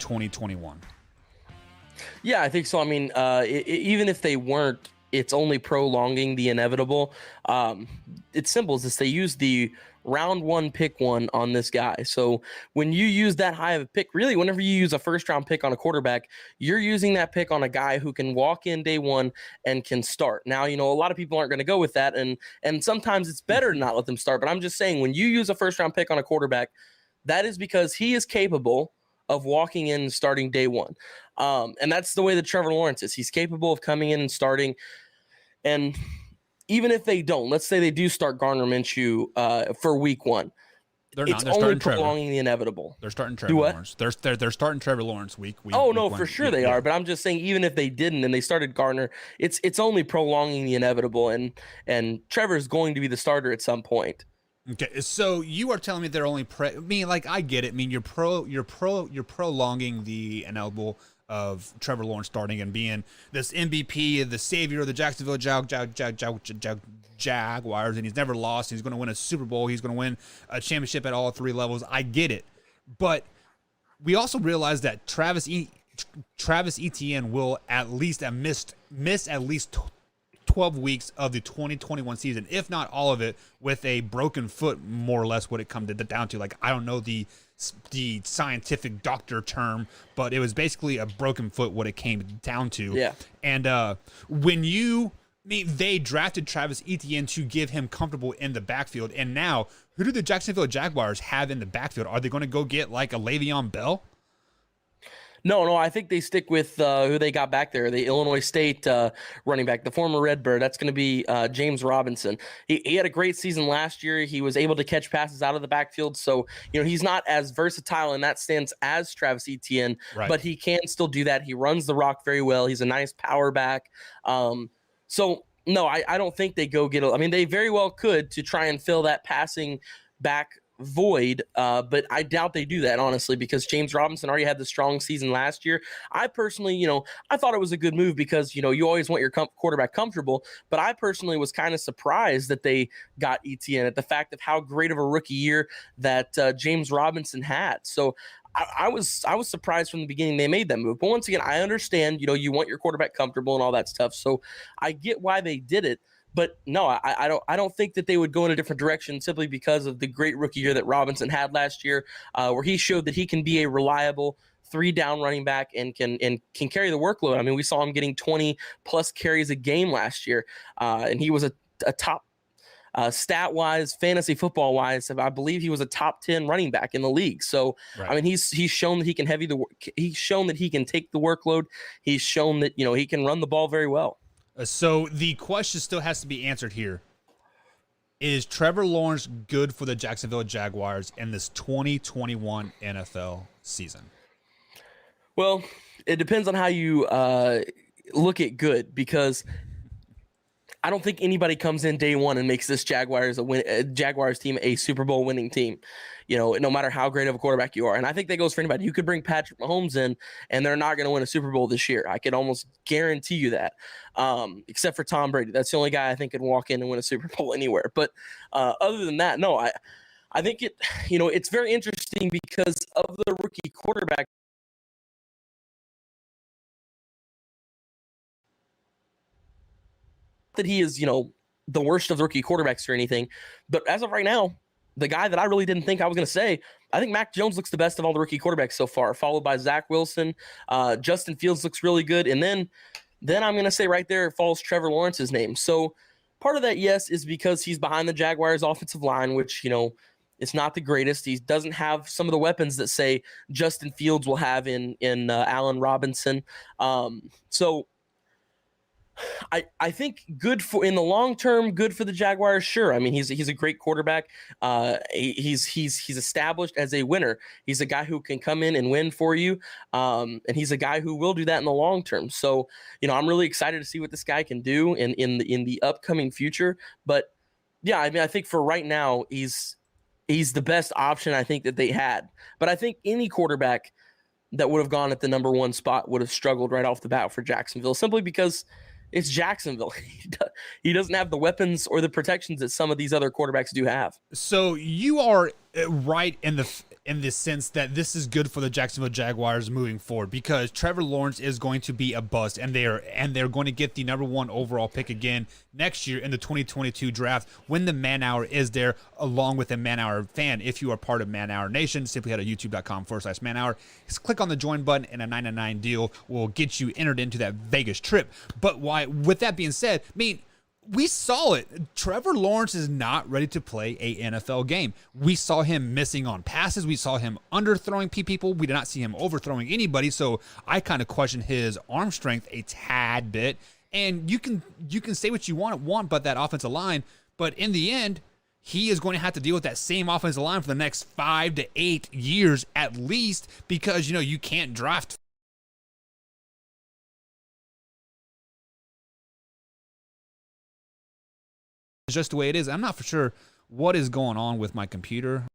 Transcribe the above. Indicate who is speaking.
Speaker 1: 2021.
Speaker 2: Yeah, I think so. I mean, even if they weren't, it's only prolonging the inevitable. It's simple as this. They use the round one pick one on this guy. So when you use that high of a pick, really, whenever you use a first round pick on a quarterback, you're using that pick on a guy who can walk in day one and can start. Now, a lot of people aren't going to go with that. And sometimes it's better to not let them start. But I'm just saying, when you use a first round pick on a quarterback, that is because he is capable of walking in and starting day one. And that's the way that Trevor Lawrence is. He's capable of coming in and starting. And even if they don't, let's say they do start Gardner Minshew for week one, it's only prolonging the inevitable.
Speaker 1: They're starting Trevor Lawrence. They're starting Trevor Lawrence week.
Speaker 2: Oh, no, for sure they are. But I'm just saying, even if they didn't and they started Gardner, it's only prolonging the inevitable. And Trevor's going to be the starter at some point.
Speaker 1: Okay, so you are telling me they're only I get it. I mean, you're prolonging the inevitable of Trevor Lawrence starting and being this MVP, the savior of the Jacksonville Jaguars, and he's never lost. He's going to win a Super Bowl. He's going to win a championship at all three levels. I get it, but we also realize that Travis Etienne will at least miss at least 12 weeks of the 2021 season, if not all of it, with a broken foot, more or less what it comes down to. Like, I don't know the scientific doctor term, but it was basically a broken foot what it came down to.
Speaker 2: Yeah.
Speaker 1: And they drafted Travis Etienne to give him comfortable in the backfield. And now, who do the Jacksonville Jaguars have in the backfield? Are they going to go get like a Le'Veon Bell?
Speaker 2: No, I think they stick with who they got back there, the Illinois State running back, the former Redbird. That's going to be James Robinson. He had a great season last year. He was able to catch passes out of the backfield. So, he's not as versatile in that stance as Travis Etienne, right, but he can still do that. He runs the rock very well. He's a nice power back. So, no, I don't think they go get – I mean, they very well could to try and fill that passing back void, but I doubt they do that, honestly, because James Robinson already had the strong season last year. I personally, I thought it was a good move because, you always want your quarterback comfortable, but I personally was kind of surprised that they got Etienne at the fact of how great of a rookie year that James Robinson had. So I was surprised from the beginning they made that move. But once again, I understand, you want your quarterback comfortable and all that stuff. So I get why they did it. But no, I don't think that they would go in a different direction simply because of the great rookie year that Robinson had last year, where he showed that he can be a reliable 3-down running back and can carry the workload. I mean, we saw him getting 20 plus carries a game last year, and he was a top stat wise, fantasy football wise. I believe he was a top 10 running back in the league. So right. I mean, he's shown that he can he's shown that he can take the workload. He's shown that he can run the ball very well.
Speaker 1: So the question still has to be answered here. Is Trevor Lawrence good for the Jacksonville Jaguars in this 2021 NFL season?
Speaker 2: Well, it depends on how you look at good, because I don't think anybody comes in day one and makes this Jaguars team a Super Bowl winning team, no matter how great of a quarterback you are. And I think that goes for anybody. You could bring Patrick Mahomes in, and they're not going to win a Super Bowl this year. I could almost guarantee you that, except for Tom Brady. That's the only guy I think could walk in and win a Super Bowl anywhere. But other than that, no, I think it's very interesting because of the rookie quarterback. That he is, the worst of the rookie quarterbacks or anything. But as of right now, the guy that I really didn't think I was going to say, I think Mac Jones looks the best of all the rookie quarterbacks so far, followed by Zach Wilson. Justin Fields looks really good. And then I'm going to say right there falls Trevor Lawrence's name. So part of that, yes, is because he's behind the Jaguars offensive line, which, it's not the greatest. He doesn't have some of the weapons that, say, Justin Fields will have in Allen Robinson. So I think good for in the long term, good for the Jaguars. Sure, I mean he's a great quarterback. He's established as a winner. He's a guy who can come in and win for you, and he's a guy who will do that in the long term. So I'm really excited to see what this guy can do in the upcoming future. But yeah, I mean I think for right now he's the best option I think that they had. But I think any quarterback that would have gone at the number one spot would have struggled right off the bat for Jacksonville, simply because it's Jacksonville. He doesn't have the weapons or the protections that some of these other quarterbacks do have.
Speaker 1: So you are right in in the sense that this is good for the Jacksonville Jaguars moving forward, because Trevor Lawrence is going to be a bust, and they're going to get the #1 overall pick again next year in the 2022 draft when the Man Hour is there, along with a Man Hour fan. If you are part of Man Hour Nation, simply head to youtube.com/Man Hour. Just click on the join button, and a $9.99 deal will get you entered into that Vegas trip. But with that being said, I mean, we saw it. Trevor Lawrence is not ready to play a NFL game. We saw him missing on passes. We saw him underthrowing people. We did not see him overthrowing anybody. So I kind of question his arm strength a tad bit. And you can say what you want about that offensive line, but in the end, he is going to have to deal with that same offensive line for the next 5 to 8 years at least, because you can't draft. It's just the way it is. I'm not for sure what is going on with my computer.